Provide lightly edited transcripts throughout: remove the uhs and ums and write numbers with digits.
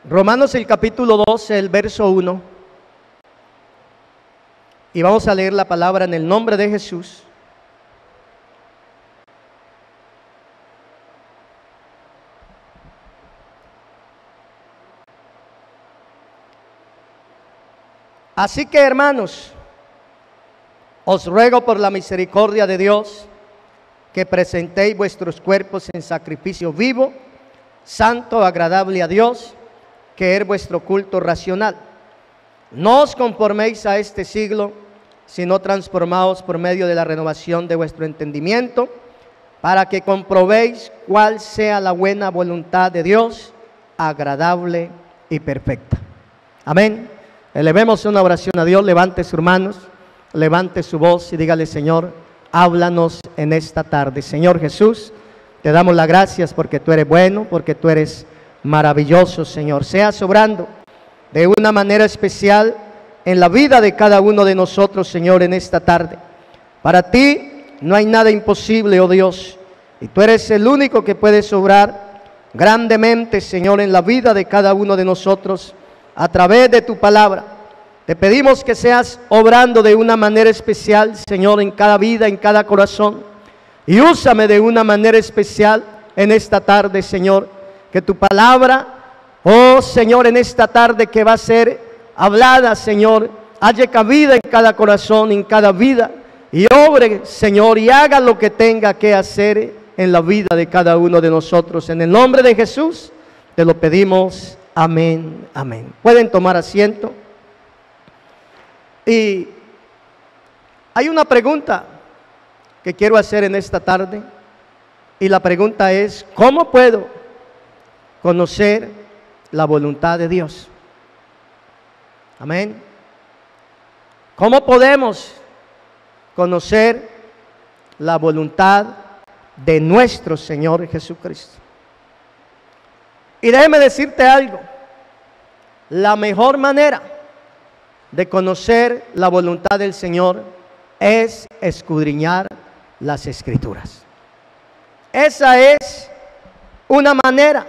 Romanos el capítulo 12, el verso 1. Y vamos a leer la palabra en el nombre de Jesús. Así que, hermanos, os ruego por la misericordia de Dios que presentéis vuestros cuerpos en sacrificio vivo, santo, agradable a Dios, que es vuestro culto racional. No os conforméis a este siglo, sino transformaos por medio de la renovación de vuestro entendimiento, para que comprobéis cuál sea la buena voluntad de Dios, agradable y perfecta. Amén. Elevemos una oración a Dios. Levante sus manos, levante su voz y dígale: Señor, háblanos en esta tarde. Señor Jesús, te damos las gracias porque tú eres bueno, porque tú eres maravilloso, Señor. Seas obrando de una manera especial en la vida de cada uno de nosotros, Señor, en esta tarde. Para ti no hay nada imposible, oh Dios, y tú eres el único que puedes obrar grandemente, Señor, en la vida de cada uno de nosotros a través de tu palabra. Te pedimos que seas obrando de una manera especial, Señor, en cada vida, en cada corazón, y úsame de una manera especial en esta tarde, Señor. Que tu palabra, oh Señor, en esta tarde que va a ser hablada, Señor, haya cabida en cada corazón, en cada vida, y obre, Señor, y haga lo que tenga que hacer en la vida de cada uno de nosotros. En el nombre de Jesús te lo pedimos. Amén, amén. Pueden tomar asiento. Y hay una pregunta que quiero hacer en esta tarde, y la pregunta es: ¿cómo puedo conocer la voluntad de Dios? Amén. ¿Cómo podemos conocer la voluntad de nuestro Señor Jesucristo? Y déjeme decirte algo: la mejor manera de conocer la voluntad del Señor es escudriñar las Escrituras. Esa es una manera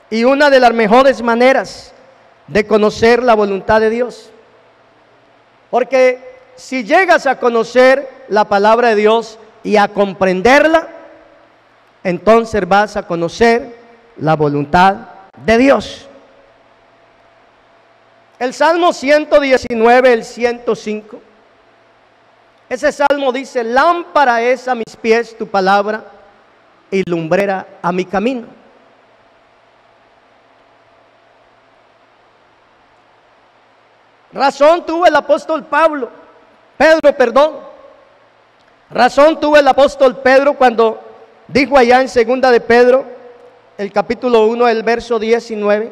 y una de las mejores maneras de conocer la voluntad de Dios. Porque si llegas a conocer la palabra de Dios y a comprenderla, entonces vas a conocer la voluntad de Dios. El Salmo 119, el 105, ese salmo dice: lámpara es a mis pies tu palabra y lumbrera a mi camino. Razón tuvo el apóstol Razón tuvo el apóstol Pedro cuando dijo allá en segunda de Pedro, el capítulo 1, el verso 19.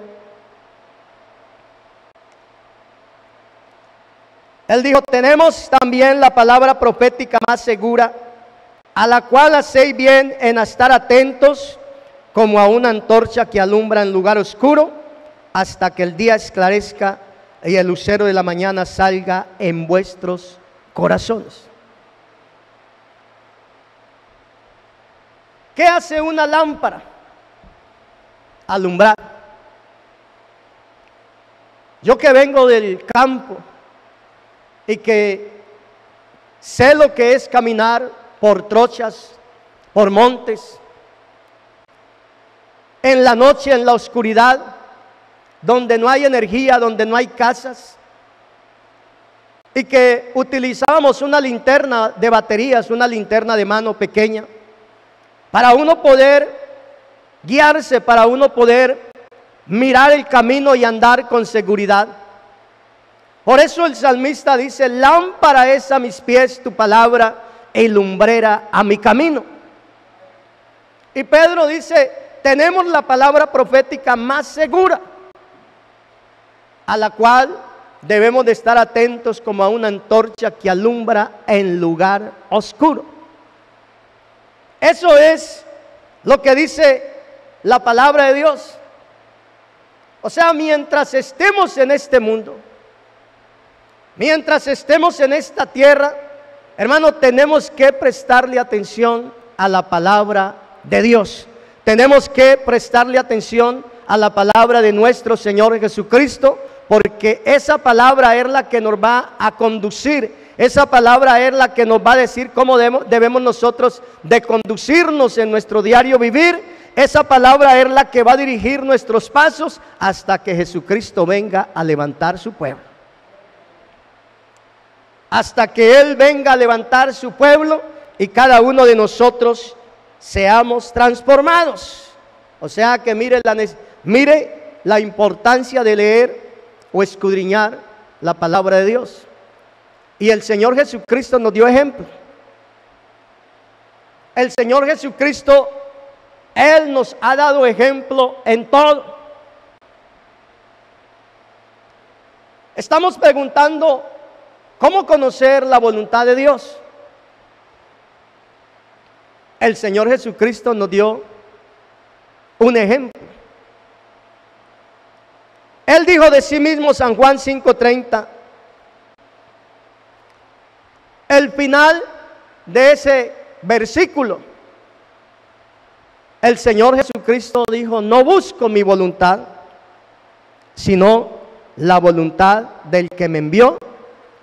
Él dijo: tenemos también la palabra profética más segura, a la cual hacéis bien en estar atentos, como a una antorcha que alumbra en lugar oscuro, hasta que el día esclarezca y el lucero de la mañana salga en vuestros corazones. ¿Qué hace una lámpara? Alumbrar. Yo que vengo del campo y que sé lo que es caminar por trochas, por montes, en la noche, en la oscuridad, donde no hay energía, donde no hay casas, y que utilizábamos una linterna de baterías, una linterna de mano pequeña, para uno poder guiarse, para uno poder mirar el camino y andar con seguridad. Por eso el salmista dice: lámpara es a mis pies tu palabra y lumbrera a mi camino. Y Pedro dice: tenemos la palabra profética más segura, a la cual debemos de estar atentos como a una antorcha que alumbra en lugar oscuro. Eso es lo que dice la palabra de Dios. O sea, mientras estemos en este mundo, mientras estemos en esta tierra, hermano, tenemos que prestarle atención a la palabra de Dios. Tenemos que prestarle atención a la palabra de nuestro Señor Jesucristo, porque esa palabra es la que nos va a conducir, esa palabra es la que nos va a decir cómo debemos nosotros de conducirnos en nuestro diario vivir. Esa palabra es la que va a dirigir nuestros pasos hasta que Jesucristo venga a levantar su pueblo. Hasta que Él venga a levantar su pueblo y cada uno de nosotros seamos transformados. O sea que mire la importancia de leer o escudriñar la palabra de Dios. Y el Señor Jesucristo nos dio ejemplo. El Señor Jesucristo, Él nos ha dado ejemplo en todo. Estamos preguntando, ¿cómo conocer la voluntad de Dios? El Señor Jesucristo nos dio un ejemplo. Él dijo de sí mismo, San Juan 5:30, el final de ese versículo, el Señor Jesucristo dijo: no busco mi voluntad, sino la voluntad del que me envió,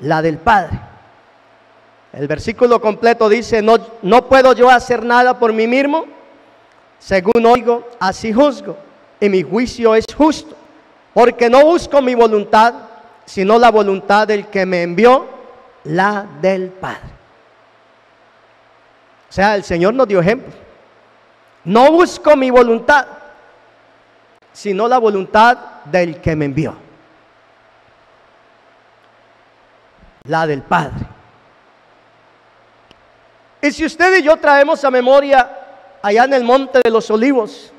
la del Padre. El versículo completo dice: no puedo yo hacer nada por mí mismo, según oigo, así juzgo, y mi juicio es justo, porque no busco mi voluntad, sino la voluntad del que me envió, la del Padre. O sea, el Señor nos dio ejemplo. No busco mi voluntad, sino la voluntad del que me envió, la del Padre. Y si usted y yo traemos a memoria allá en el Monte de los Olivos,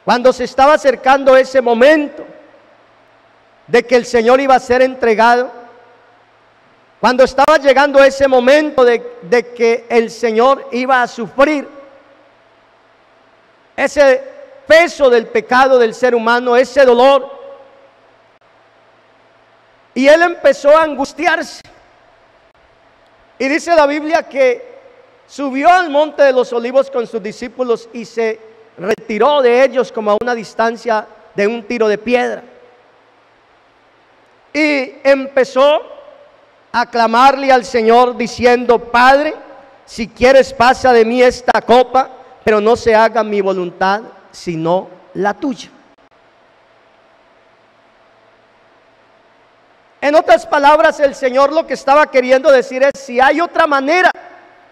cuando se estaba acercando ese momento de que el Señor iba a ser entregado, cuando estaba llegando ese momento de que el Señor iba a sufrir ese peso del pecado del ser humano, ese dolor, y Él empezó a angustiarse. Y dice la Biblia que subió al Monte de los Olivos con sus discípulos y se retiró de ellos como a una distancia de un tiro de piedra. Y empezó a clamarle al Señor diciendo: Padre, si quieres pasa de mí esta copa, pero no se haga mi voluntad sino la tuya. En otras palabras, el Señor lo que estaba queriendo decir es: si hay otra manera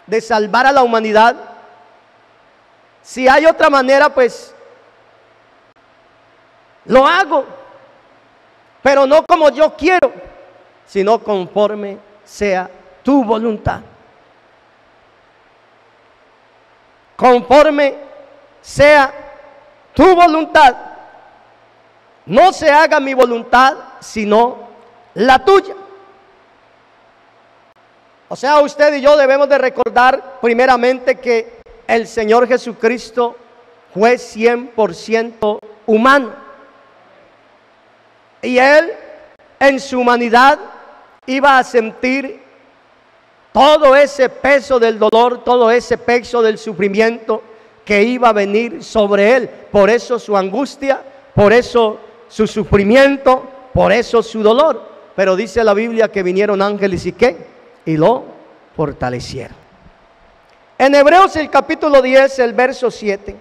de salvar a la humanidad, si hay otra manera, pues lo hago, pero no como yo quiero, sino conforme sea tu voluntad. Conforme sea tu voluntad. No se haga mi voluntad, sino la tuya. O sea, usted y yo debemos de recordar primeramente que el Señor Jesucristo fue 100% humano. Y Él en su humanidad iba a sentir todo ese peso del dolor, todo ese peso del sufrimiento que iba a venir sobre Él. Por eso su angustia, por eso su sufrimiento, por eso su dolor. Pero dice la Biblia que vinieron ángeles y ¿qué? Y lo fortalecieron. En Hebreos el capítulo 10, el verso 7,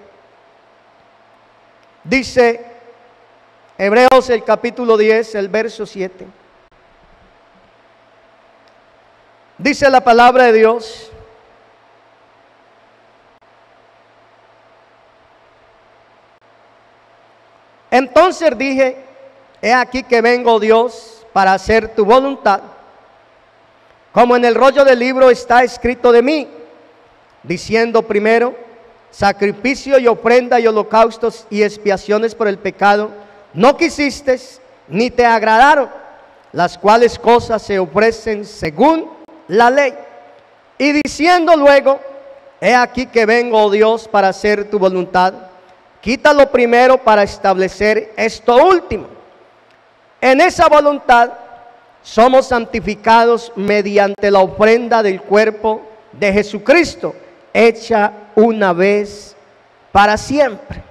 dice, Hebreos el capítulo 10, el verso 7, dice la palabra de Dios: entonces dije, he aquí que vengo, Dios, para hacer tu voluntad, como en el rollo del libro está escrito de mí, diciendo primero, sacrificio y ofrenda y holocaustos y expiaciones por el pecado, no quisiste ni te agradaron, las cuales cosas se ofrecen según la ley. Y diciendo luego, he aquí que vengo, oh Dios, para hacer tu voluntad, quítalo primero para establecer esto último. En esa voluntad somos santificados mediante la ofrenda del cuerpo de Jesucristo, hecha una vez para siempre.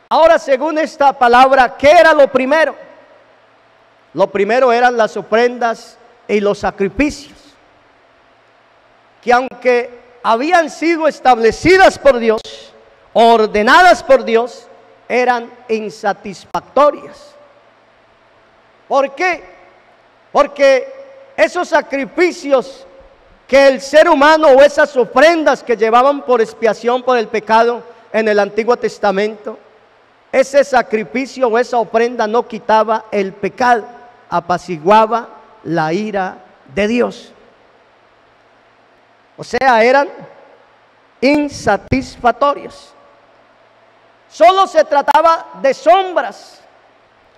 Ahora, según esta palabra, ¿qué era lo primero? Lo primero eran las ofrendas y los sacrificios, que aunque habían sido establecidas por Dios, ordenadas por Dios, eran insatisfactorias. ¿Por qué? Porque esos sacrificios que el ser humano, o esas ofrendas que llevaban por expiación por el pecado en el Antiguo Testamento, ese sacrificio o esa ofrenda no quitaba el pecado, apaciguaba la ira de Dios. O sea, eran insatisfactorios. Solo se trataba de sombras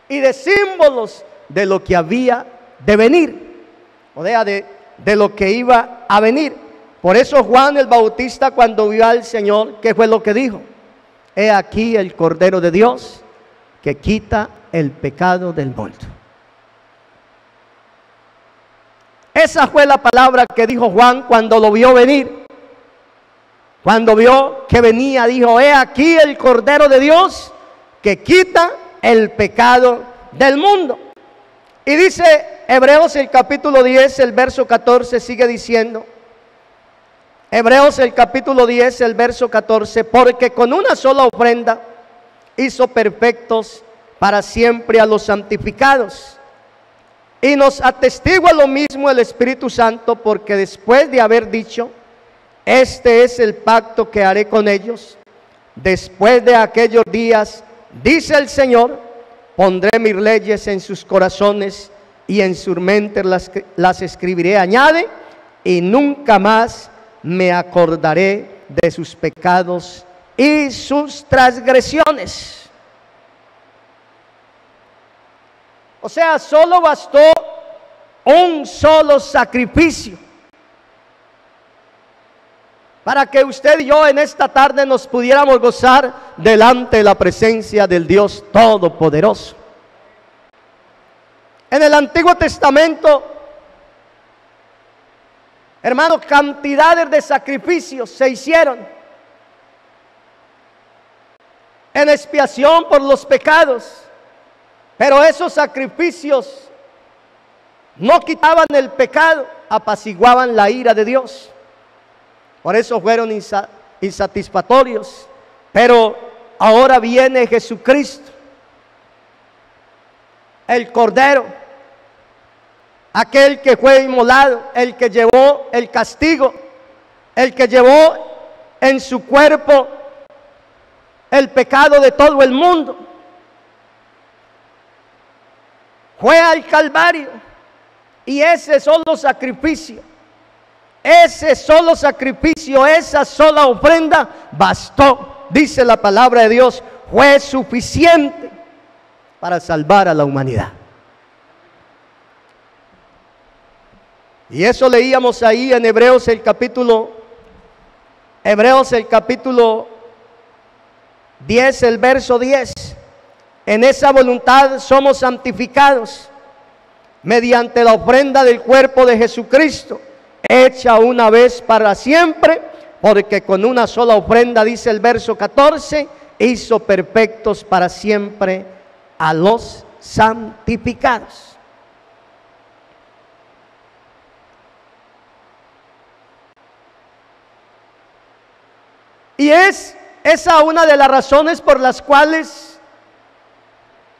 y de símbolos de lo que había de venir, o sea, de lo que iba a venir. Por eso Juan el Bautista, cuando vio al Señor, ¿qué fue lo que dijo? He aquí el Cordero de Dios que quita el pecado del mundo. Esa fue la palabra que dijo Juan cuando lo vio venir. Cuando vio que venía, dijo: he aquí el Cordero de Dios que quita el pecado del mundo. Y dice Hebreos el capítulo 10, el verso 14, sigue diciendo, Hebreos el capítulo 10, el verso 14, porque con una sola ofrenda hizo perfectos para siempre a los santificados. Y nos atestigua lo mismo el Espíritu Santo, porque después de haber dicho: este es el pacto que haré con ellos después de aquellos días, dice el Señor, pondré mis leyes en sus corazones y en sus mentes las escribiré. Añade: y nunca más me acordaré de sus pecados y sus transgresiones. O sea, solo bastó un solo sacrificio para que usted y yo en esta tarde nos pudiéramos gozar delante de la presencia del Dios Todopoderoso. En el Antiguo Testamento, hermanos, cantidades de sacrificios se hicieron en expiación por los pecados, pero esos sacrificios no quitaban el pecado, apaciguaban la ira de Dios. Por eso fueron insatisfactorios. Pero ahora viene Jesucristo, el Cordero, aquel que fue inmolado, el que llevó el castigo, el que llevó en su cuerpo el pecado de todo el mundo. Fue al Calvario y ese solo sacrificio, esa sola ofrenda bastó, dice la palabra de Dios, fue suficiente para salvar a la humanidad. Y eso leíamos ahí en Hebreos el capítulo 10, el verso 10. En esa voluntad somos santificados mediante la ofrenda del cuerpo de Jesucristo, hecha una vez para siempre, porque con una sola ofrenda, dice el verso 14, hizo perfectos para siempre a los santificados. Y es esa una de las razones por las cuales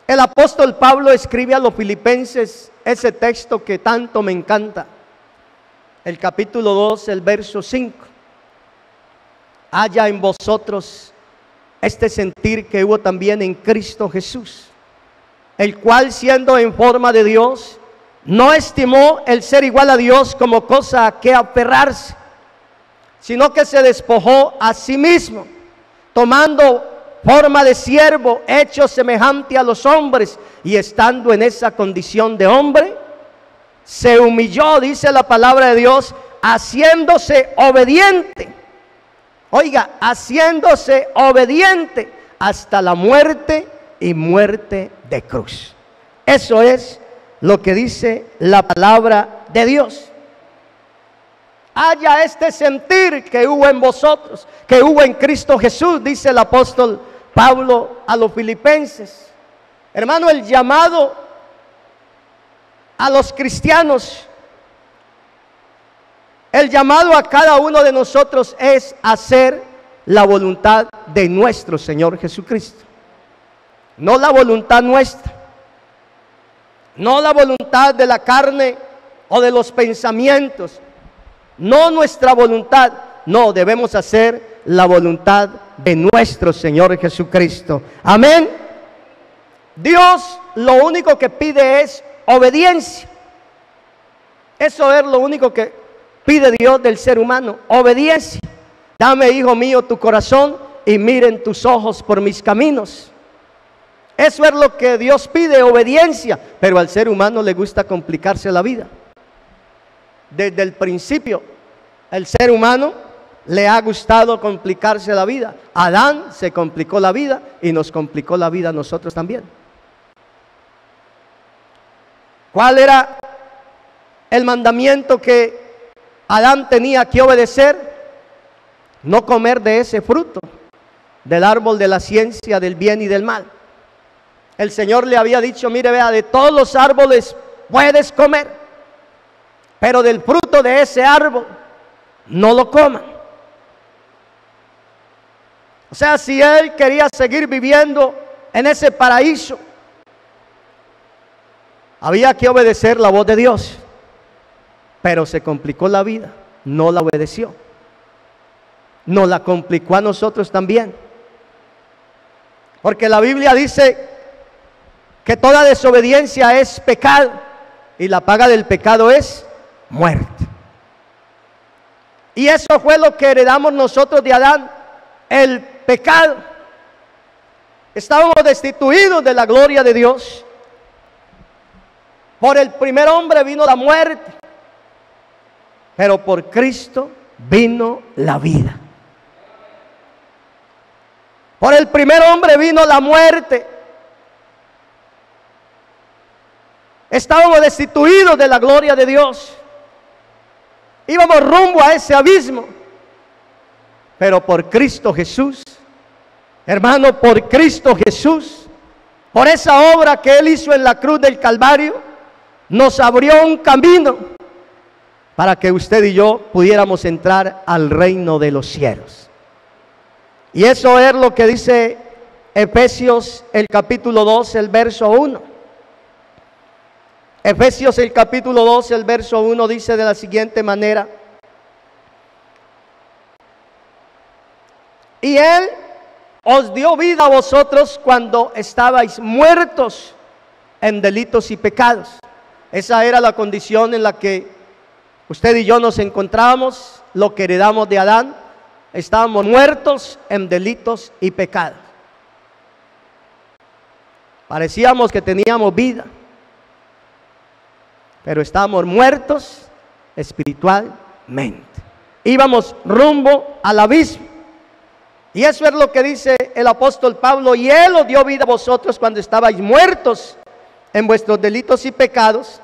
el apóstol Pablo escribe a los filipenses ese texto que tanto me encanta. El capítulo 2, el verso 5. Haya en vosotros este sentir que hubo también en Cristo Jesús, el cual, siendo en forma de Dios, no estimó el ser igual a Dios como cosa a que aferrarse, sino que se despojó a sí mismo, tomando forma de siervo, hecho semejante a los hombres, y estando en esa condición de hombre, se humilló, dice la palabra de Dios, haciéndose obediente. Oiga, haciéndose obediente hasta la muerte y muerte de cruz. Eso es lo que dice la palabra de Dios. Haya este sentir que hubo en vosotros, que hubo en Cristo Jesús, dice el apóstol Pablo a los filipenses. Hermano, el llamado a los cristianos, el llamado a cada uno de nosotros es hacer la voluntad de nuestro Señor Jesucristo. No la voluntad nuestra, no la voluntad de la carne o de los pensamientos, no nuestra voluntad, no, debemos hacer la voluntad de nuestro Señor Jesucristo. Amén. Dios lo único que pide es obediencia. Eso es lo único que pide Dios del ser humano, obediencia. Dame, hijo mío, tu corazón y miren tus ojos por mis caminos. Eso es lo que Dios pide, obediencia. Pero al ser humano le gusta complicarse la vida. Desde el principio, el ser humano le ha gustado complicarse la vida. Adán se complicó la vida y nos complicó la vida a nosotros también. ¿Cuál era el mandamiento que Adán tenía que obedecer? No comer de ese fruto, del árbol de la ciencia del bien y del mal. El Señor le había dicho, mire, vea, de todos los árboles puedes comer, pero del fruto de ese árbol no lo coman. O sea, si él quería seguir viviendo en ese paraíso, había que obedecer la voz de Dios. Pero se complicó la vida, no la obedeció. Nos la complicó a nosotros también. Porque la Biblia dice que toda desobediencia es pecado y la paga del pecado es muerte. Y eso fue lo que heredamos nosotros de Adán, el pecado. Estábamos destituidos de la gloria de Dios. Por el primer hombre vino la muerte, pero por Cristo vino la vida. Por el primer hombre vino la muerte. Estábamos destituidos de la gloria de Dios. Íbamos rumbo a ese abismo. Pero por Cristo Jesús, hermano, por Cristo Jesús, por esa obra que Él hizo en la cruz del Calvario, nos abrió un camino para que usted y yo pudiéramos entrar al reino de los cielos. Y eso es lo que dice Efesios el capítulo 2, el verso 1. Efesios el capítulo 2, el verso 1 dice de la siguiente manera: y Él os dio vida a vosotros cuando estabais muertos en delitos y pecados. Esa era la condición en la que usted y yo nos encontrábamos, lo que heredamos de Adán. Estábamos muertos en delitos y pecados. Parecíamos que teníamos vida, pero estábamos muertos espiritualmente. Íbamos rumbo al abismo. Y eso es lo que dice el apóstol Pablo: y Él os dio vida a vosotros cuando estabais muertos en vuestros delitos y pecados,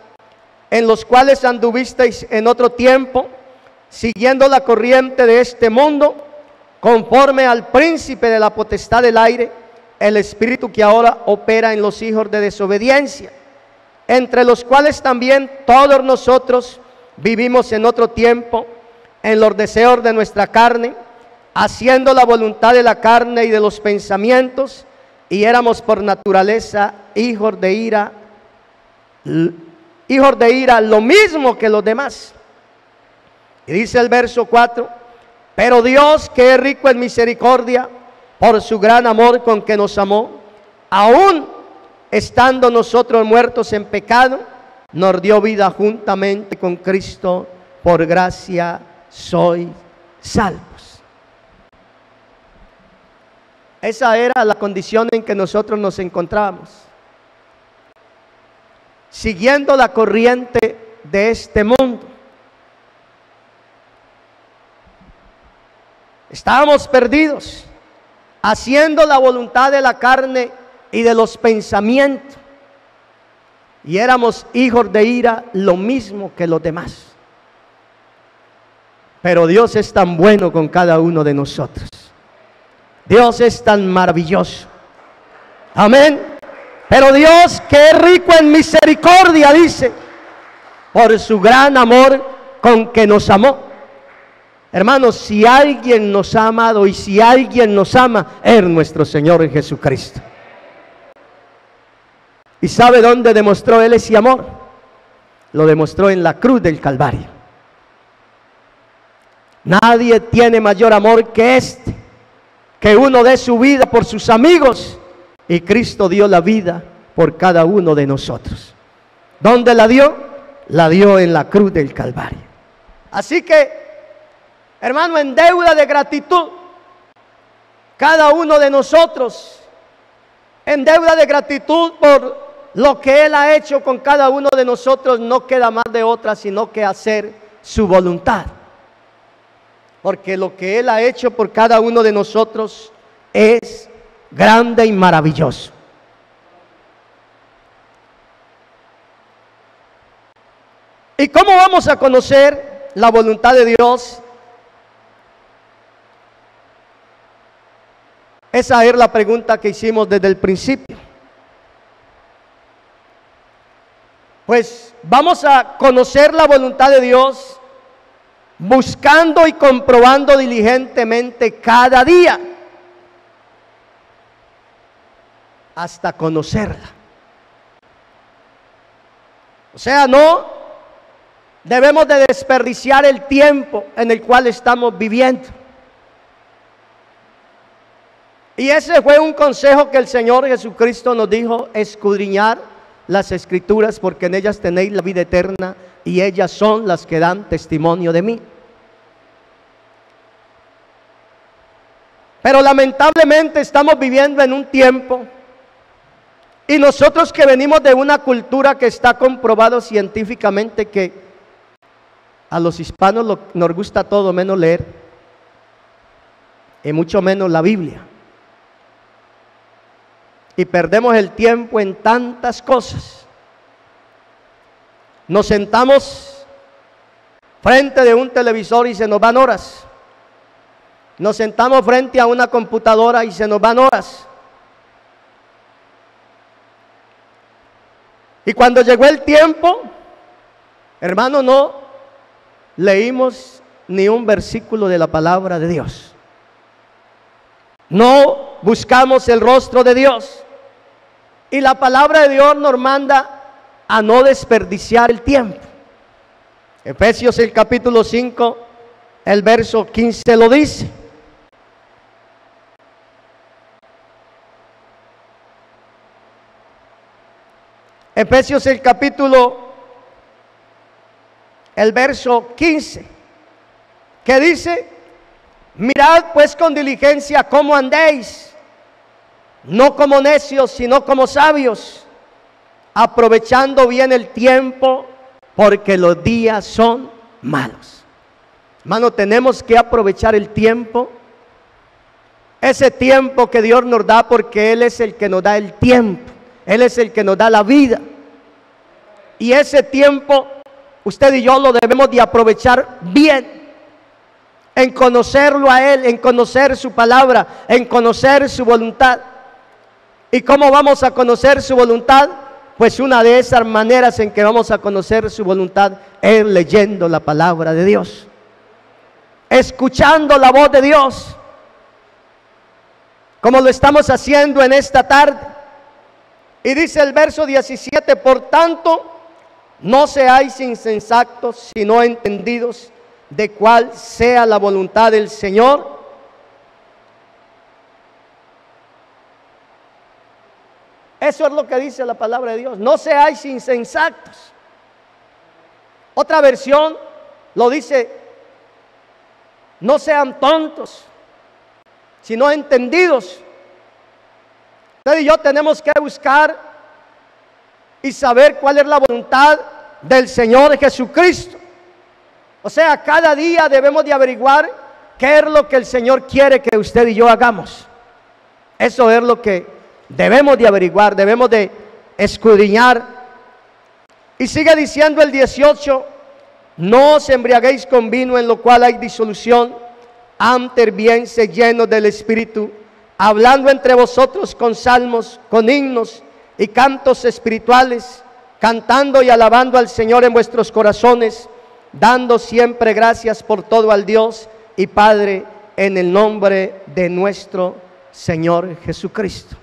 en los cuales anduvisteis en otro tiempo, siguiendo la corriente de este mundo, conforme al príncipe de la potestad del aire, el espíritu que ahora opera en los hijos de desobediencia, entre los cuales también todos nosotros vivimos en otro tiempo, en los deseos de nuestra carne, haciendo la voluntad de la carne y de los pensamientos, y éramos por naturaleza hijos de ira, lo mismo que los demás. Y dice el verso 4: pero Dios, que es rico en misericordia, por su gran amor con que nos amó, aún estando nosotros muertos en pecado, nos dio vida juntamente con Cristo. Por gracia sois salvos. Esa era la condición en que nosotros nos encontrábamos, siguiendo la corriente de este mundo. Estábamos perdidos, haciendo la voluntad de la carne y de los pensamientos, y éramos hijos de ira, lo mismo que los demás. Pero Dios es tan bueno con cada uno de nosotros. Dios es tan maravilloso. Amén. Pero Dios, que es rico en misericordia, dice, por su gran amor con que nos amó. Hermanos, si alguien nos ha amado y si alguien nos ama, es nuestro Señor Jesucristo. ¿Y sabe dónde demostró Él ese amor? Lo demostró en la cruz del Calvario. Nadie tiene mayor amor que este, que uno dé su vida por sus amigos, y Cristo dio la vida por cada uno de nosotros. ¿Dónde la dio? La dio en la cruz del Calvario. Así que, hermano, en deuda de gratitud, cada uno de nosotros, en deuda de gratitud por lo que Él ha hecho con cada uno de nosotros, no queda más de otra sino que hacer su voluntad. Porque lo que Él ha hecho por cada uno de nosotros es grande y maravilloso. ¿Y cómo vamos a conocer la voluntad de Dios? Esa es la pregunta que hicimos desde el principio. Pues vamos a conocer la voluntad de Dios buscando y comprobando diligentemente cada día hasta conocerla. O sea, no debemos de desperdiciar el tiempo en el cual estamos viviendo. Y ese fue un consejo que el Señor Jesucristo nos dijo: escudriñar las Escrituras, porque en ellas tenéis la vida eterna, y ellas son las que dan testimonio de mí. Pero lamentablemente estamos viviendo en un tiempo, y nosotros que venimos de una cultura que está comprobado científicamente que a los hispanos nos gusta todo menos leer, y mucho menos la Biblia. Y perdemos el tiempo en tantas cosas. Nos sentamos frente de un televisor y se nos van horas. Nos sentamos frente a una computadora y se nos van horas. Y cuando llegó el tiempo, hermano, no leímos ni un versículo de la palabra de Dios. No buscamos el rostro de Dios. Y la palabra de Dios nos manda a no desperdiciar el tiempo. Efesios el capítulo 5, el verso 15 lo dice. Efesios el capítulo, el verso 15, que dice: mirad pues con diligencia cómo andéis, no como necios, sino como sabios, aprovechando bien el tiempo, porque los días son malos. Hermano, tenemos que aprovechar el tiempo, ese tiempo que Dios nos da, porque Él es el que nos da el tiempo, Él es el que nos da la vida. Y ese tiempo, usted y yo lo debemos de aprovechar bien, en conocerlo a Él, en conocer su palabra, en conocer su voluntad. ¿Y cómo vamos a conocer su voluntad? Pues una de esas maneras en que vamos a conocer su voluntad es leyendo la palabra de Dios, escuchando la voz de Dios, como lo estamos haciendo en esta tarde. Y dice el verso 17: por tanto, no seáis insensatos, sino entendidos de cuál sea la voluntad del Señor. Eso es lo que dice la palabra de Dios: no seáis insensatos. Otra versión lo dice: no sean tontos, sino entendidos. Usted y yo tenemos que buscar y saber cuál es la voluntad del Señor Jesucristo. O sea, cada día debemos de averiguar qué es lo que el Señor quiere que usted y yo hagamos. Eso es lo que debemos de averiguar, debemos de escudriñar. Y sigue diciendo el 18: no os embriaguéis con vino, en lo cual hay disolución, antes bien sed llenos del Espíritu, hablando entre vosotros con salmos, con himnos y cantos espirituales, cantando y alabando al Señor en vuestros corazones, dando siempre gracias por todo al Dios y Padre, en el nombre de nuestro Señor Jesucristo.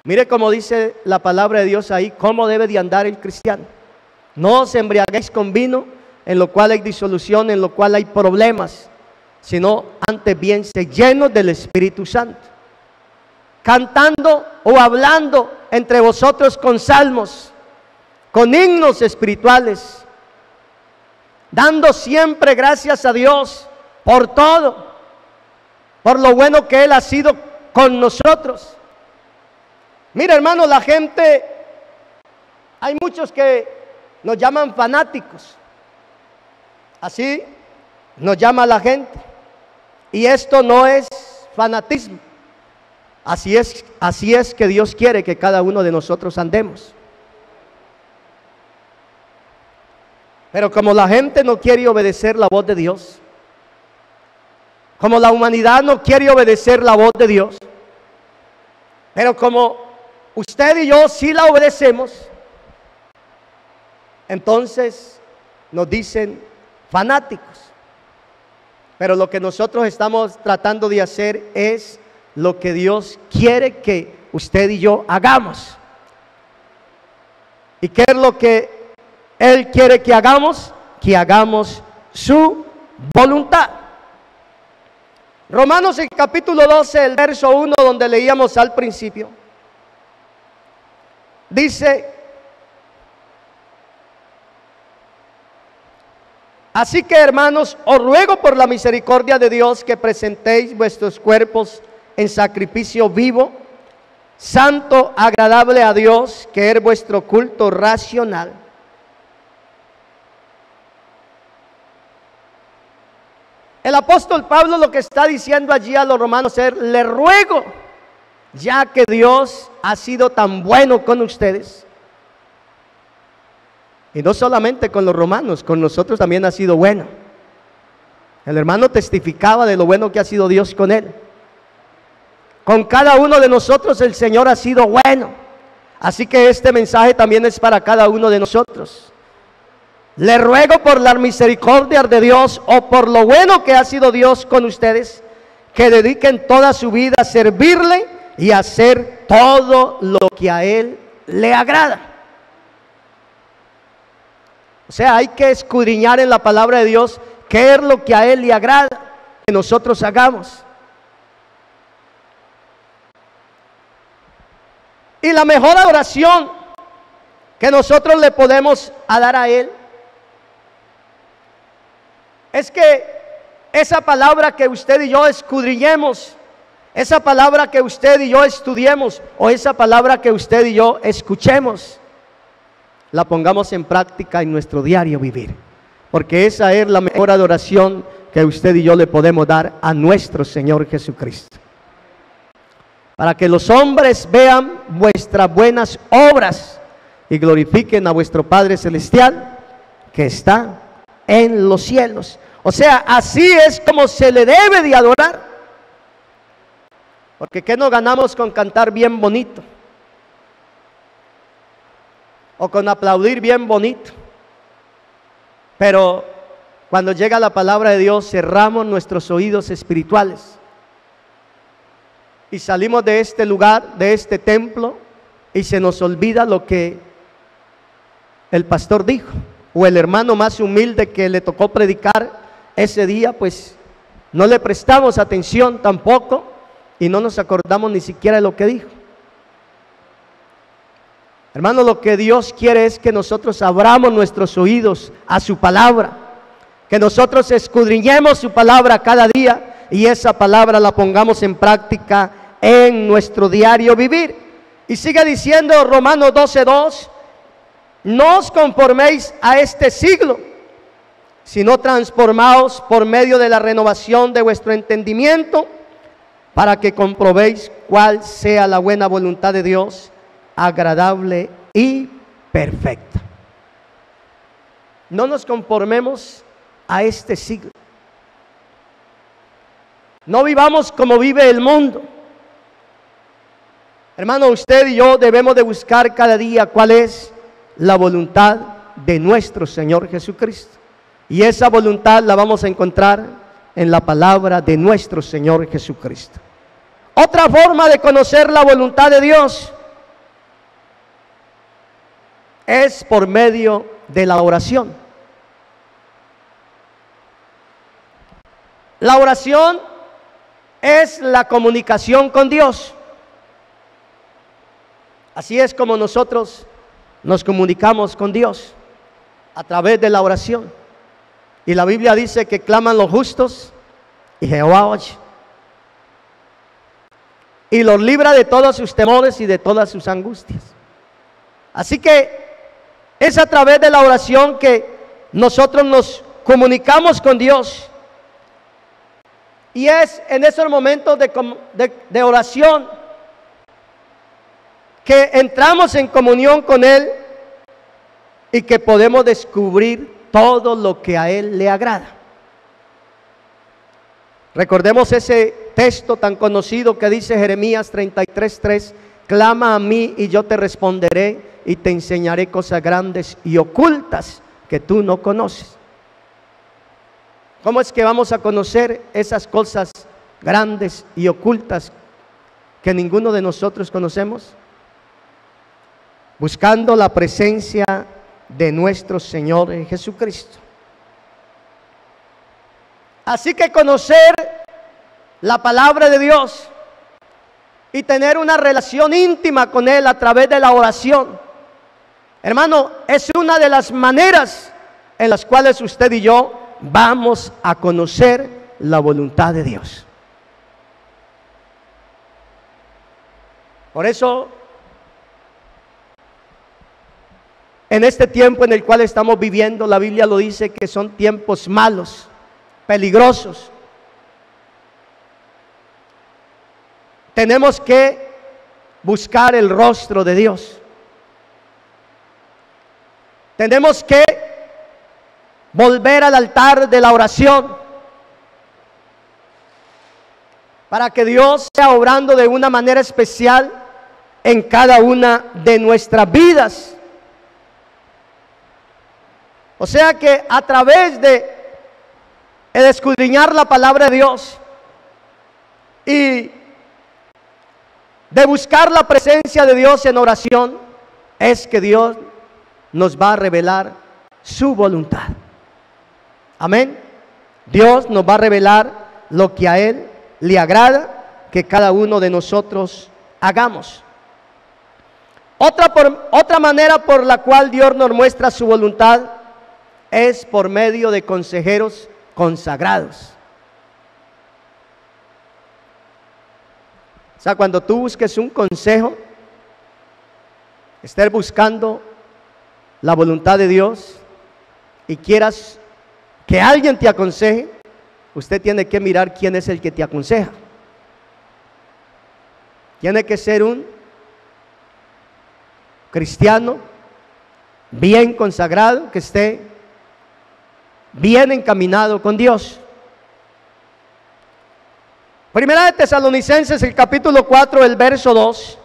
Mire cómo dice la palabra de Dios ahí, cómo debe de andar el cristiano. No os embriaguéis con vino, en lo cual hay disolución, en lo cual hay problemas, sino antes bien se llenos del Espíritu Santo, cantando o hablando entre vosotros con salmos, con himnos espirituales, dando siempre gracias a Dios por todo, por lo bueno que Él ha sido con nosotros. Mira, hermano, la gente, hay muchos que nos llaman fanáticos, así nos llama la gente, y esto no es fanatismo. Así es que Dios quiere que cada uno de nosotros andemos. Pero como la gente no quiere obedecer la voz de Dios, como la humanidad no quiere obedecer la voz de Dios, pero como usted y yo sí la obedecemos, entonces nos dicen fanáticos. Pero lo que nosotros estamos tratando de hacer es lo que Dios quiere que usted y yo hagamos. ¿Y qué es lo que Él quiere que hagamos? Que hagamos su voluntad. Romanos, el capítulo 12, el verso 1, donde leíamos al principio, dice: así que, hermanos, os ruego por la misericordia de Dios que presentéis vuestros cuerpos en sacrificio vivo, santo, agradable a Dios, que es vuestro culto racional. El apóstol Pablo lo que está diciendo allí a los romanos es: le ruego, ya que Dios ha sido tan bueno con ustedes, y no solamente con los romanos, con nosotros también ha sido bueno. El hermano testificaba de lo bueno que ha sido Dios con él. Con cada uno de nosotros el Señor ha sido bueno. Así que este mensaje también es para cada uno de nosotros. Le ruego por la misericordia de Dios, o por lo bueno que ha sido Dios con ustedes, que dediquen toda su vida a servirle y a hacer todo lo que a Él le agrada. O sea, hay que escudriñar en la palabra de Dios qué es lo que a Él le agrada que nosotros hagamos. Y la mejor adoración que nosotros le podemos dar a Él es que esa palabra que usted y yo escudriñemos, esa palabra que usted y yo estudiemos, o esa palabra que usted y yo escuchemos, la pongamos en práctica en nuestro diario vivir. Porque esa es la mejor adoración que usted y yo le podemos dar a nuestro Señor Jesucristo. Para que los hombres vean vuestras buenas obras y glorifiquen a vuestro Padre Celestial que está en los cielos. O sea, así es como se le debe de adorar. Porque ¿qué nos ganamos con cantar bien bonito? O con aplaudir bien bonito. Pero cuando llega la palabra de Dios, cerramos nuestros oídos espirituales y salimos de este lugar, de este templo, y se nos olvida lo que el pastor dijo, o el hermano más humilde que le tocó predicar ese día, pues no le prestamos atención tampoco y no nos acordamos ni siquiera de lo que dijo. Hermano, lo que Dios quiere es que nosotros abramos nuestros oídos a su palabra, que nosotros escudriñemos su palabra cada día y esa palabra la pongamos en práctica en nuestro diario vivir. Y sigue diciendo Romanos 12:2: no os conforméis a este siglo, sino transformaos por medio de la renovación de vuestro entendimiento, para que comprobéis cuál sea la buena voluntad de Dios, agradable y perfecta. No nos conformemos a este siglo. No vivamos como vive el mundo. Hermano, usted y yo debemos de buscar cada día cuál es la voluntad de nuestro Señor Jesucristo. Y esa voluntad la vamos a encontrar en la palabra de nuestro Señor Jesucristo. Otra forma de conocer la voluntad de Dios es por medio de la oración. La oración es la comunicación con Dios. Así es como nosotros nos comunicamos con Dios, a través de la oración. Y la Biblia dice que claman los justos y Jehová oye y los libra de todos sus temores y de todas sus angustias. Así que es a través de la oración que nosotros nos comunicamos con Dios. Y es en esos momentos de oración que entramos en comunión con Él y que podemos descubrir todo lo que a Él le agrada. Recordemos ese texto tan conocido que dice Jeremías 33:3: clama a mí y yo te responderé y te enseñaré cosas grandes y ocultas que tú no conoces. ¿Cómo es que vamos a conocer esas cosas grandes y ocultas que ninguno de nosotros conocemos? Buscando la presencia de nuestro Señor Jesucristo. Así que conocer la palabra de Dios y tener una relación íntima con Él a través de la oración, hermano, es una de las maneras en las cuales usted y yo vamos a conocer la voluntad de Dios. Por eso, en este tiempo en el cual estamos viviendo, la Biblia lo dice que son tiempos malos, peligrosos. Tenemos que buscar el rostro de Dios. Tenemos que volver al altar de la oración para que Dios sea obrando de una manera especial en cada una de nuestras vidas. O sea que a través de escudriñar la palabra de Dios y de buscar la presencia de Dios en oración, es que Dios nos va a revelar su voluntad. Amén. Dios nos va a revelar lo que a Él le agrada que cada uno de nosotros hagamos. Otra manera por la cual Dios nos muestra su voluntad es por medio de consejeros consagrados. O sea, cuando tú busques un consejo, estés buscando la voluntad de Dios y quieras que alguien te aconseje, usted tiene que mirar quién es el que te aconseja. Tiene que ser un cristiano bien consagrado, que esté bien encaminado con Dios. Primera de Tesalonicenses, el capítulo 4, el verso 2.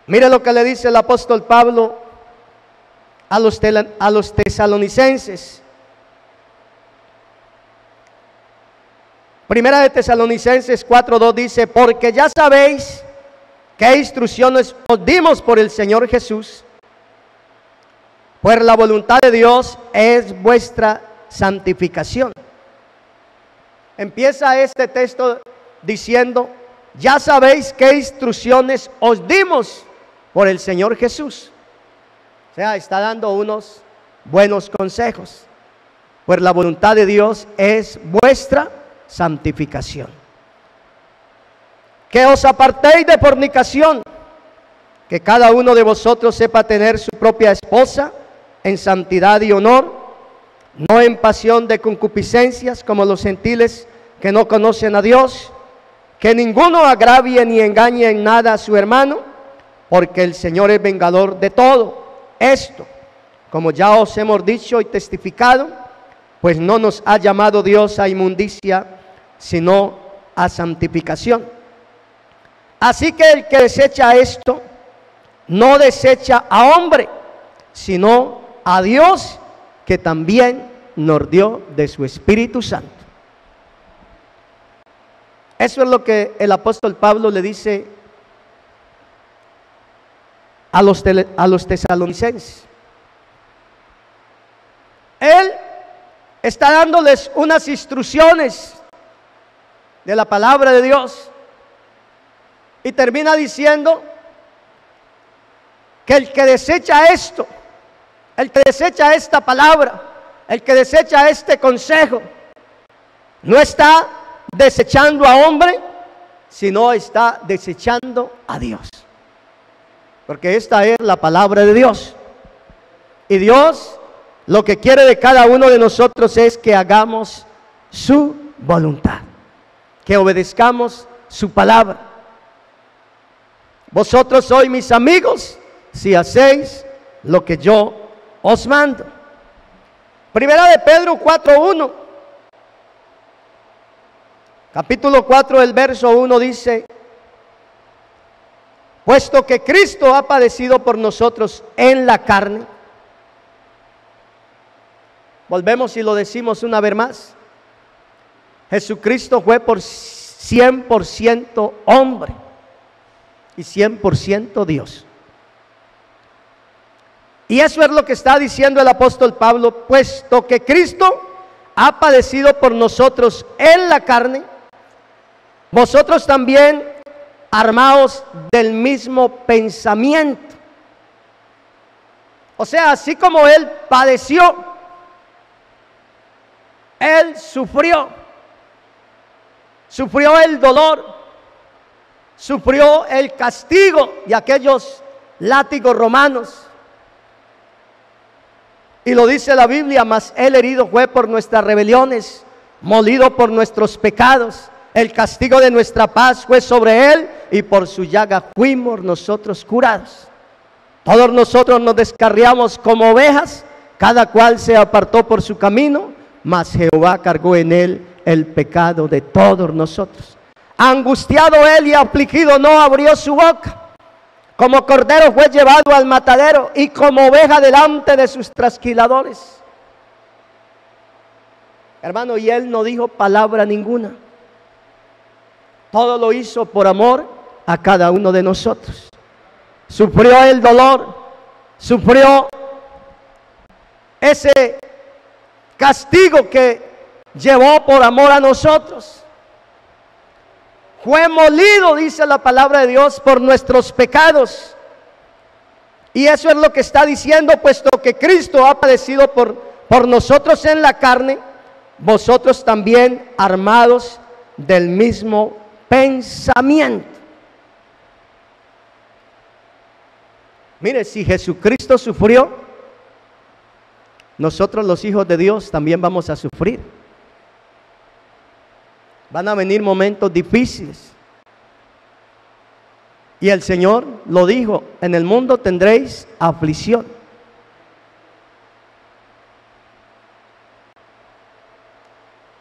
Mire lo que le dice el apóstol Pablo a los tesalonicenses. Primera de Tesalonicenses 4:2 dice: porque ya sabéis qué instrucciones os dimos por el Señor Jesús, pues la voluntad de Dios es vuestra santificación. Empieza este texto diciendo: ya sabéis qué instrucciones os dimos por el Señor Jesús. O sea, está dando unos buenos consejos. Pues la voluntad de Dios es vuestra santificación. Que os apartéis de fornicación, que cada uno de vosotros sepa tener su propia esposa en santidad y honor, no en pasión de concupiscencias como los gentiles que no conocen a Dios, que ninguno agravie ni engañe en nada a su hermano, porque el Señor es vengador de todo esto, como ya os hemos dicho y testificado, pues no nos ha llamado Dios a inmundicia, sino a santificación. Así que el que desecha esto, no desecha a hombre, sino a Dios, que también nos dio de su Espíritu Santo. Eso es lo que el apóstol Pablo le dice a los tesalonicenses. Él está dándoles unas instrucciones de la palabra de Dios y termina diciendo que el que desecha esto, el que desecha esta palabra, el que desecha este consejo, no está desechando a hombre, sino está desechando a Dios. Porque esta es la palabra de Dios. Y Dios lo que quiere de cada uno de nosotros es que hagamos su voluntad, que obedezcamos su palabra. Vosotros sois mis amigos si hacéis lo que yo os mando. Primera de Pedro 4:1. Capítulo 4, el verso 1 dice: puesto que Cristo ha padecido por nosotros en la carne. Volvemos y lo decimos una vez más. Jesucristo fue por 100% hombre y 100% Dios. Y eso es lo que está diciendo el apóstol Pablo: puesto que Cristo ha padecido por nosotros en la carne, vosotros también armaos del mismo pensamiento. O sea, así como Él padeció, Él sufrió el dolor, sufrió el castigo de aquellos látigos romanos. Y lo dice la Biblia: mas Él herido fue por nuestras rebeliones, molido por nuestros pecados. El castigo de nuestra paz fue sobre Él, y por su llaga fuimos nosotros curados. Todos nosotros nos descarriamos como ovejas, cada cual se apartó por su camino, mas Jehová cargó en Él el pecado de todos nosotros. Angustiado Él y afligido, no abrió su boca. Como cordero fue llevado al matadero, y como oveja delante de sus trasquiladores. Hermano, y Él no dijo palabra ninguna. Todo lo hizo por amor a cada uno de nosotros. Sufrió el dolor, sufrió ese castigo que llevó por amor a nosotros. Fue molido, dice la palabra de Dios, por nuestros pecados. Y eso es lo que está diciendo: puesto que Cristo ha padecido por nosotros en la carne, vosotros también armados del mismo pensamiento. Mire, si Jesucristo sufrió, nosotros los hijos de Dios también vamos a sufrir. Van a venir momentos difíciles. Y el Señor lo dijo: en el mundo tendréis aflicción.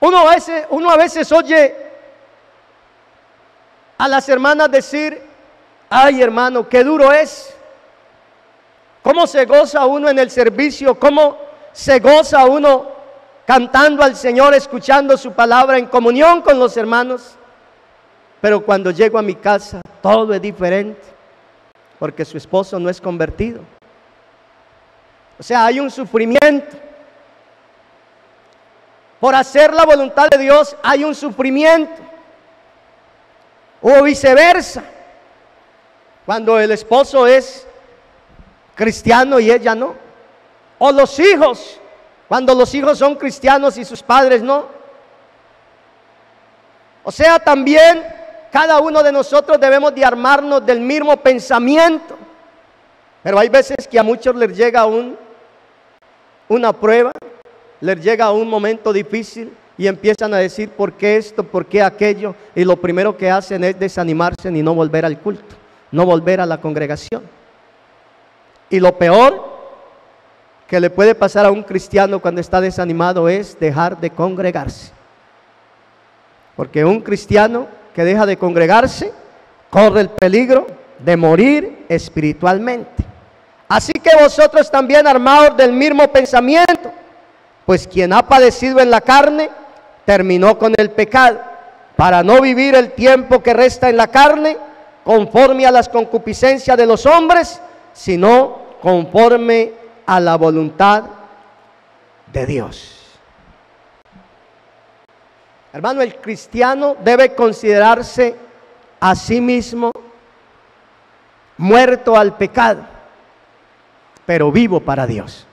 Uno a veces oye a las hermanas decir: ay, hermano, qué duro es. Cómo se goza uno en el servicio, cómo se goza uno cantando al Señor, escuchando su palabra, en comunión con los hermanos. Pero cuando llego a mi casa, todo es diferente, porque su esposo no es convertido. O sea, hay un sufrimiento. Por hacer la voluntad de Dios hay un sufrimiento. O viceversa, cuando el esposo es cristiano y ella no. O los hijos, cuando los hijos son cristianos y sus padres no. O sea, también cada uno de nosotros debemos de armarnos del mismo pensamiento. Pero hay veces que a muchos les llega una prueba, les llega un momento difícil y empiezan a decir: ¿por qué esto? ¿Por qué aquello? Y lo primero que hacen es desanimarse y no volver al culto, no volver a la congregación. Y lo peor que le puede pasar a un cristiano cuando está desanimado es dejar de congregarse. porque un cristiano que deja de congregarse corre el peligro de morir espiritualmente. Así que vosotros también, armados del mismo pensamiento, pues quien ha padecido en la carne terminó con el pecado, para no vivir el tiempo que resta en la carne conforme a las concupiscencias de los hombres, sino conforme a la voluntad de Dios. Hermano, el cristiano debe considerarse a sí mismo muerto al pecado, pero vivo para Dios.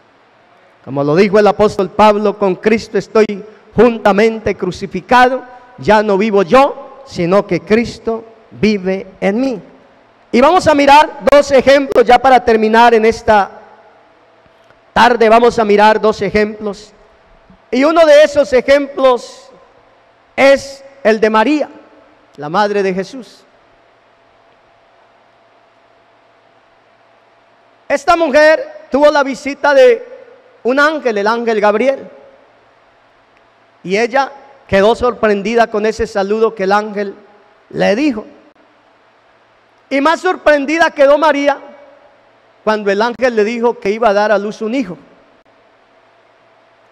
Como lo dijo el apóstol Pablo, con Cristo estoy juntamente crucificado, ya no vivo yo, sino que Cristo vive en mí. Y vamos a mirar dos ejemplos ya para terminar en esta tarde. Vamos a mirar dos ejemplos, y uno de esos ejemplos es el de María, la madre de Jesús. Esta mujer tuvo la visita de un ángel, el ángel Gabriel, y ella quedó sorprendida con ese saludo que el ángel le dijo. Y más sorprendida quedó María cuando el ángel le dijo que iba a dar a luz un hijo.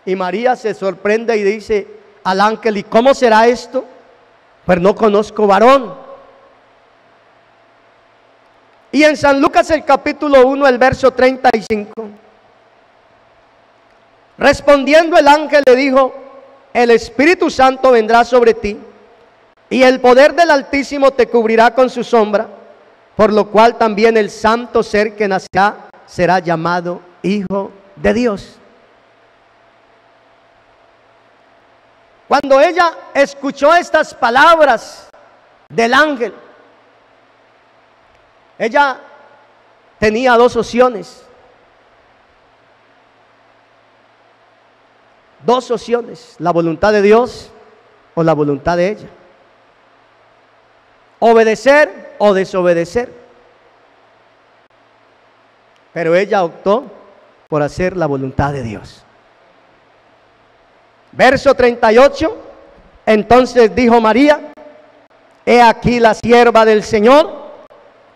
Y María se sorprende y dice al ángel: ¿y cómo será esto? Pues no conozco varón. Y en San Lucas el capítulo 1, el verso 35, respondiendo el ángel le dijo: el Espíritu Santo vendrá sobre ti, y el poder del Altísimo te cubrirá con su sombra, por lo cual también el santo ser que nacerá será llamado Hijo de Dios. Cuando ella escuchó estas palabras del ángel, ella tenía dos opciones. Dos opciones: la voluntad de Dios o la voluntad de ella. Obedecer o desobedecer. Pero ella optó por hacer la voluntad de Dios. Verso 38, entonces dijo María: he aquí la sierva del Señor,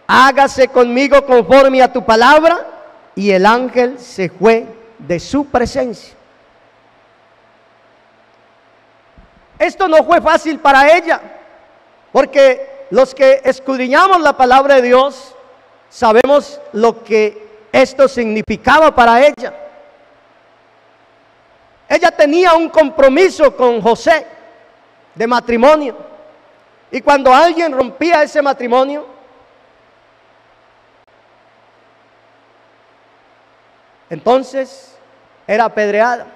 hágase conmigo conforme a tu palabra. Y el ángel se fue de su presencia. Esto no fue fácil para ella, porque los que escudriñamos la palabra de Dios sabemos lo que esto significaba para ella. Ella tenía un compromiso con José de matrimonio, y cuando alguien rompía ese matrimonio, entonces era apedreada.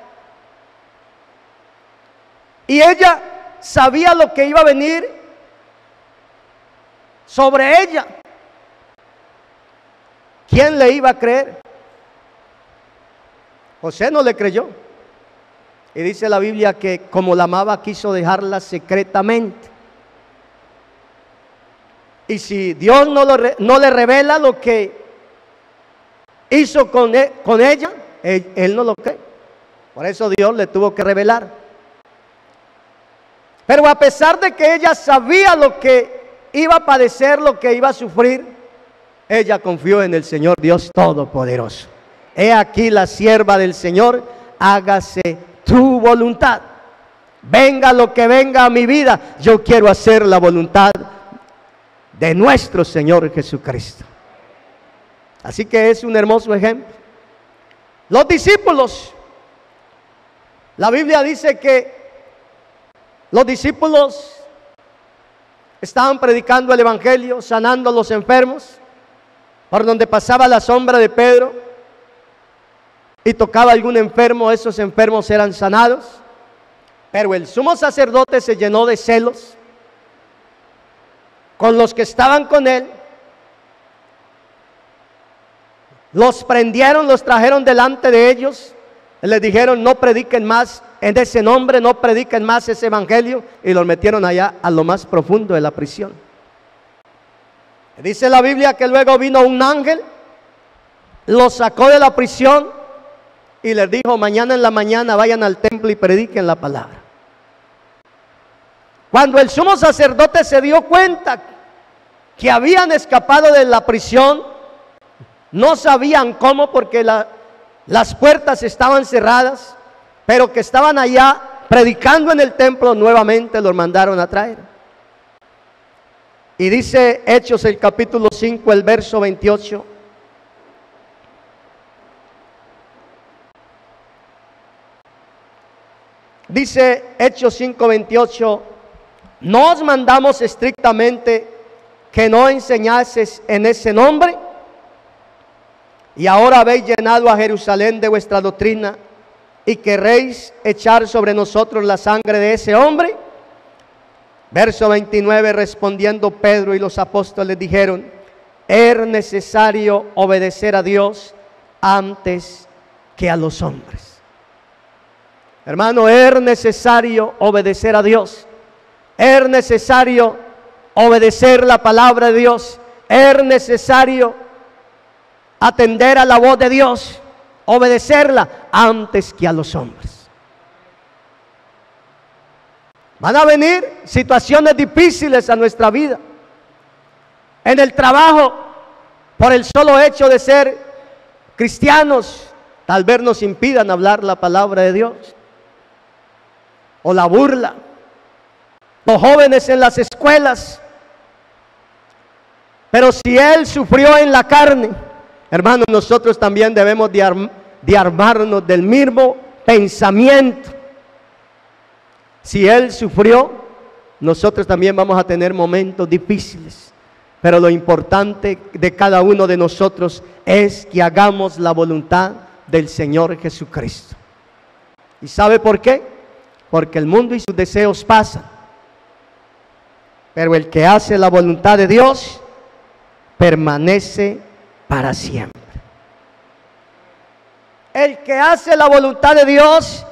Y ella sabía lo que iba a venir sobre ella. ¿Quién le iba a creer? José no le creyó. Y dice la Biblia que como la amaba, quiso dejarla secretamente. Y si Dios no le revela lo que hizo con ella, él no lo cree. Por eso Dios le tuvo que revelar. Pero a pesar de que ella sabía lo que iba a padecer, lo que iba a sufrir, ella confió en el Señor Dios Todopoderoso. He aquí la sierva del Señor, hágase tu voluntad. Venga lo que venga a mi vida, yo quiero hacer la voluntad de nuestro Señor Jesucristo. Así que es un hermoso ejemplo. Los discípulos, la Biblia dice que los discípulos estaban predicando el evangelio, sanando a los enfermos, por donde pasaba la sombra de Pedro y tocaba algún enfermo, esos enfermos eran sanados. Pero el sumo sacerdote se llenó de celos con los que estaban con él. Los prendieron, los trajeron delante de ellos, les dijeron: no prediquen más en ese nombre, no prediquen más ese evangelio, y los metieron allá a lo más profundo de la prisión. Dice la Biblia que luego vino un ángel, los sacó de la prisión y les dijo: mañana en la mañana vayan al templo y prediquen la palabra. Cuando el sumo sacerdote se dio cuenta que habían escapado de la prisión, no sabían cómo porque las puertas estaban cerradas, pero que estaban allá predicando en el templo, nuevamente los mandaron a traer. Y dice Hechos el capítulo 5, el verso 28. Dice Hechos 5, 28, no os mandamos estrictamente que no enseñases en ese nombre, y ahora habéis llenado a Jerusalén de vuestra doctrina, y querréis echar sobre nosotros la sangre de ese hombre. Verso 29, respondiendo Pedro y los apóstoles dijeron, es necesario obedecer a Dios antes que a los hombres. Hermano, es necesario obedecer a Dios. Es necesario obedecer la palabra de Dios. Es necesario atender a la voz de Dios, obedecerla antes que a los hombres. Van a venir situaciones difíciles a nuestra vida. En el trabajo, por el solo hecho de ser cristianos, tal vez nos impidan hablar la palabra de Dios. O la burla. Los jóvenes en las escuelas. Pero si Él sufrió en la carne, hermanos, nosotros también debemos de armarnos del mismo pensamiento. Si Él sufrió, nosotros también vamos a tener momentos difíciles. Pero lo importante de cada uno de nosotros es que hagamos la voluntad del Señor Jesucristo. ¿Y sabe por qué? Porque el mundo y sus deseos pasan, pero el que hace la voluntad de Dios permanece para siempre. El que hace la voluntad de Dios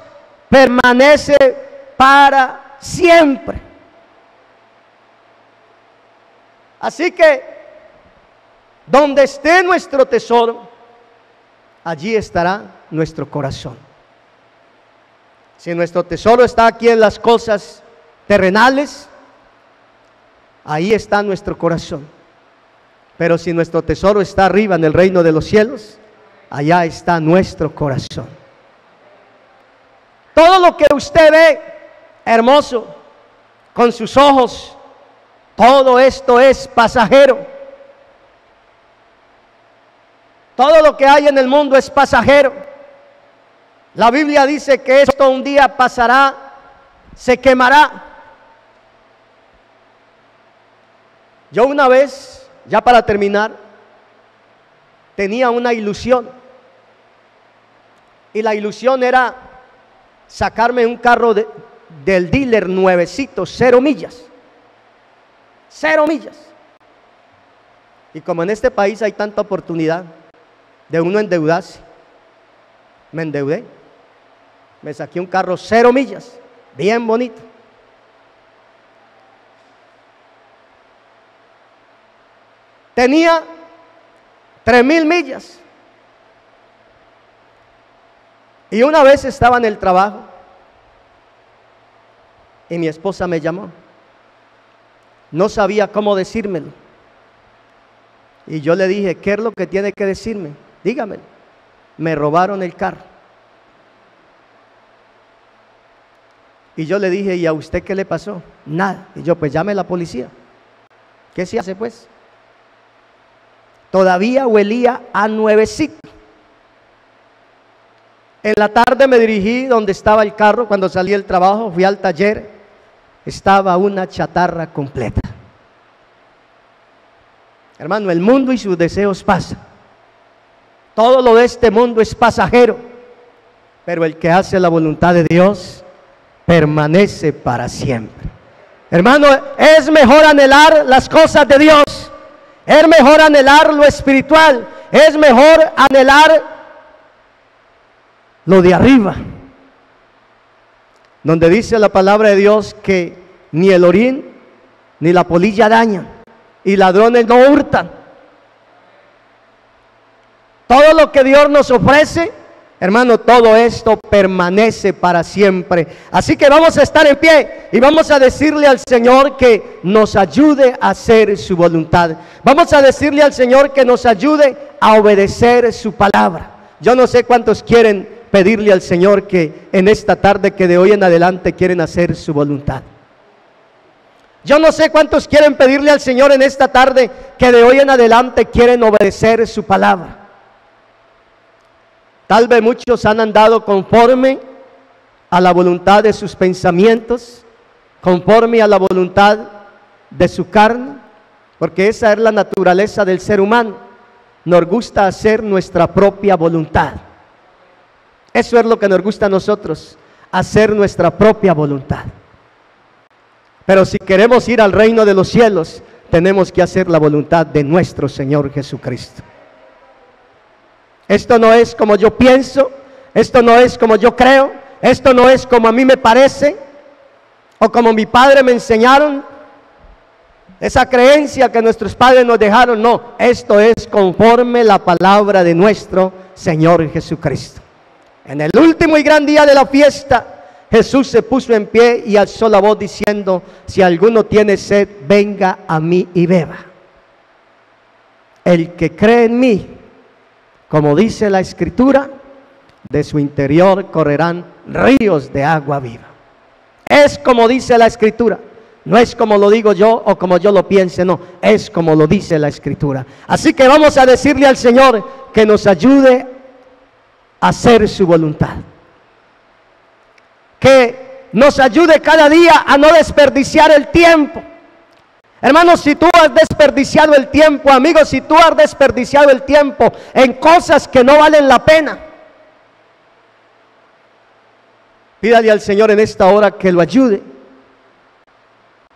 permanece para siempre. Así que donde esté nuestro tesoro, allí estará nuestro corazón. Si nuestro tesoro está aquí en las cosas terrenales, ahí está nuestro corazón. Pero si nuestro tesoro está arriba en el reino de los cielos, allá está nuestro corazón. Todo lo que usted ve hermoso con sus ojos, todo esto es pasajero. Todo lo que hay en el mundo es pasajero. La Biblia dice que esto un día pasará, se quemará. Yo una vez, ya para terminar, tenía una ilusión. Y la ilusión era sacarme un carro del dealer nuevecito, 0 millas. 0 millas. Y como en este país hay tanta oportunidad de uno endeudarse, me endeudé. Me saqué un carro 0 millas, bien bonito. Tenía 3,000 millas. Y una vez estaba en el trabajo y mi esposa me llamó. No sabía cómo decírmelo. Y yo le dije, ¿qué es lo que tiene que decirme? Dígamelo. Me robaron el carro. Y yo le dije, ¿y a usted qué le pasó? Nada. Y yo, pues llame a la policía. ¿Qué se hace pues? Todavía huelía a nuevecito. En la tarde me dirigí donde estaba el carro. Cuando salí del trabajo, fui al taller. Estaba una chatarra completa. Hermano, el mundo y sus deseos pasan. Todo lo de este mundo es pasajero. Pero el que hace la voluntad de Dios permanece para siempre. Hermano, es mejor anhelar las cosas de Dios. Es mejor anhelar lo espiritual. Es mejor anhelar lo de arriba, donde dice la palabra de Dios que ni el orín ni la polilla dañan y ladrones no hurtan. Todo lo que Dios nos ofrece Hermano, todo esto permanece para siempre. Así que vamos a estar en pie y vamos a decirle al Señor que nos ayude a hacer su voluntad. Vamos a decirle al Señor que nos ayude a obedecer su palabra. Yo no sé cuántos quieren pedirle al Señor que en esta tarde, que de hoy en adelante quieren hacer su voluntad. Yo no sé cuántos quieren pedirle al Señor en esta tarde que de hoy en adelante quieren obedecer su palabra. Tal vez muchos han andado conforme a la voluntad de sus pensamientos, conforme a la voluntad de su carne, porque esa es la naturaleza del ser humano. Nos gusta hacer nuestra propia voluntad. Eso es lo que nos gusta a nosotros, hacer nuestra propia voluntad. Pero si queremos ir al reino de los cielos, tenemos que hacer la voluntad de nuestro Señor Jesucristo. Esto no es como yo pienso, esto no es como yo creo, esto no es como a mí me parece, o como mi padre me enseñaron, esa creencia que nuestros padres nos dejaron. No, esto es conforme la palabra de nuestro Señor Jesucristo. En el último y gran día de la fiesta, Jesús se puso en pie y alzó la voz diciendo: si alguno tiene sed, venga a mí y beba. El que cree en mí, como dice la Escritura, de su interior correrán ríos de agua viva. Es como dice la Escritura, no es como lo digo yo o como yo lo piense, no, es como lo dice la Escritura. Así que vamos a decirle al Señor que nos ayude a hacer su voluntad, que nos ayude cada día a no desperdiciar el tiempo. Hermanos, si tú has desperdiciado el tiempo, amigos, si tú has desperdiciado el tiempo en cosas que no valen la pena, pídale al Señor en esta hora que lo ayude.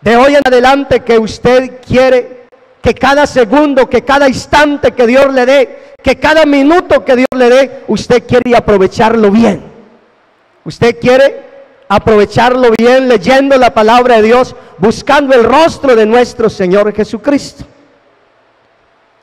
De hoy en adelante, que usted quiere que cada segundo, que cada instante que Dios le dé, que cada minuto que Dios le dé, usted quiere aprovecharlo bien. Usted quiere aprovecharlo bien leyendo la palabra de Dios, buscando el rostro de nuestro Señor Jesucristo,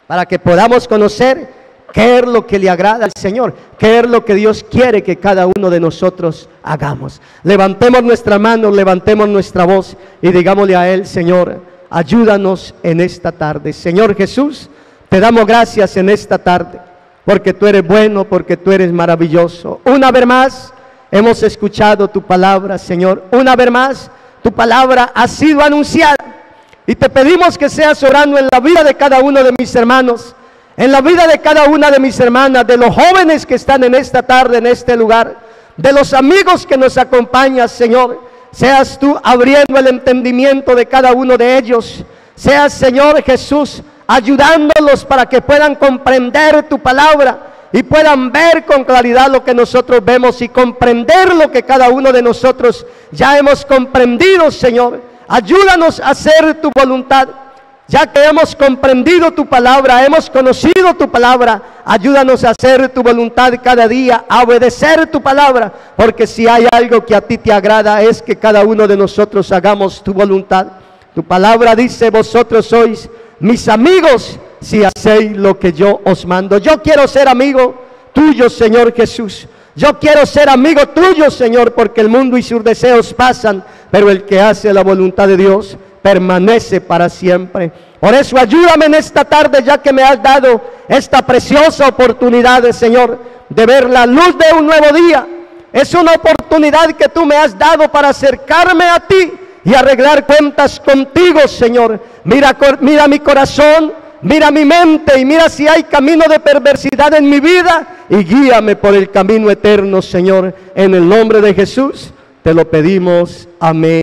para que podamos conocer qué es lo que le agrada al Señor, qué es lo que Dios quiere que cada uno de nosotros hagamos. Levantemos nuestra mano, levantemos nuestra voz y digámosle a Él: Señor, ayúdanos en esta tarde. Señor Jesús, te damos gracias en esta tarde, porque tú eres bueno, porque tú eres maravilloso. Una vez más hemos escuchado tu palabra, Señor. Una vez más, tu palabra ha sido anunciada. Y te pedimos que seas orando en la vida de cada uno de mis hermanos, en la vida de cada una de mis hermanas, de los jóvenes que están en esta tarde, en este lugar, de los amigos que nos acompañan, Señor. Seas tú abriendo el entendimiento de cada uno de ellos. Seas, Señor Jesús, ayudándolos para que puedan comprender tu palabra y puedan ver con claridad lo que nosotros vemos y comprender lo que cada uno de nosotros ya hemos comprendido, Señor. Ayúdanos a hacer tu voluntad, ya que hemos comprendido tu palabra, hemos conocido tu palabra. Ayúdanos a hacer tu voluntad cada día, a obedecer tu palabra, porque si hay algo que a ti te agrada, es que cada uno de nosotros hagamos tu voluntad. Tu palabra dice: vosotros sois mis amigos si hacéis lo que yo os mando. Yo quiero ser amigo tuyo, Señor Jesús. Yo quiero ser amigo tuyo, Señor, porque el mundo y sus deseos pasan, pero el que hace la voluntad de Dios permanece para siempre. Por eso ayúdame en esta tarde, ya que me has dado esta preciosa oportunidad, Señor, de ver la luz de un nuevo día. Es una oportunidad que tú me has dado para acercarme a ti y arreglar cuentas contigo, Señor. Mira mi corazón, mira mi mente y mira si hay camino de perversidad en mi vida y guíame por el camino eterno, Señor. En el nombre de Jesús te lo pedimos. Amén.